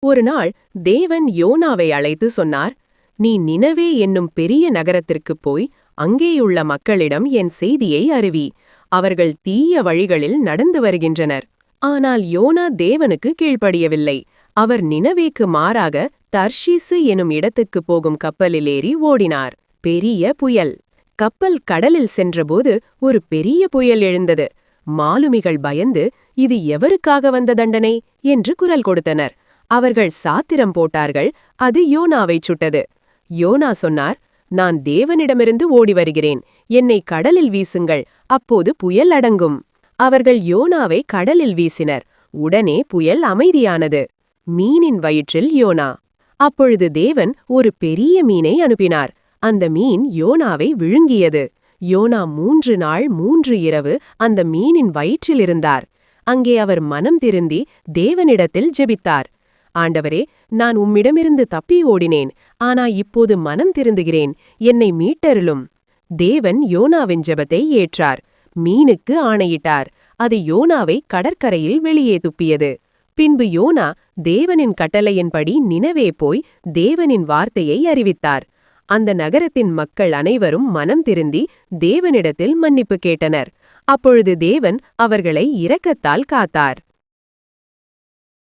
ஒருநாள் தேவன் யோனாவை அழைத்து சொன்னார், நீ நினவே என்னும் பெரிய நகரத்திற்குப் போய் அங்கேயுள்ள மக்களிடம் என் செய்தியை அறிவி. அவர்கள் தீய வழிகளில் நடந்து வருகின்றனர். ஆனால் யோனா தேவனுக்கு கீழ்ப்படியவில்லை. அவர் நினவேக்கு மாறாக தர்ஷீசு எனும் இடத்துக்குப் போகும் கப்பலில் ஏறி ஓடினார். பெரிய புயல். கப்பல் கடலில் சென்றபோது ஒரு பெரிய புயல் எழுந்தது. மாலுமிகள் பயந்து, இது எவருக்காக வந்த தண்டனை என்று குரல் கொடுத்தனர். அவர்கள் சாத்திரம் போட்டார்கள். அது யோனாவைச் சுட்டது. யோனா சொன்னார், நான் தேவனிடமிருந்து ஓடி வருகிறேன். என்னை கடலில் வீசுங்கள், அப்போது புயல் அடங்கும். அவர்கள் யோனாவை கடலில் வீசினர். உடனே புயல் அமைதியானது. மீனின் வயிற்றில் யோனா. அப்பொழுது தேவன் ஒரு பெரிய மீனை அனுப்பினார். அந்த மீன் யோனாவை விழுங்கியது. யோனா 3 நாள் 3 இரவு அந்த மீனின் வயிற்றில் இருந்தார். அங்கே அவர் மனம் திருந்தி தேவனிடத்தில் ஜெபித்தார். ஆண்டவரே, நான் உம்மிடமிருந்து தப்பி ஓடினேன். ஆனா இப்போது மனம் திருந்துகிறேன். என்னை மீட்டருளும். தேவன் யோனாவின் ஜெபத்தை ஏற்றார். மீனுக்கு ஆணையிட்டார். அது யோனாவை கடற்கரையில் வெளியே துப்பியது. பின்பு யோனா தேவனின் கட்டளையின்படி நினவே போய் தேவனின் வார்த்தையை அறிவித்தார். அந்த நகரத்தின் மக்கள் அனைவரும் மனம் திருந்தி தேவனிடத்தில் மன்னிப்பு கேட்டனர். அப்பொழுது தேவன் அவர்களை இரக்கத்தால் காத்தார்.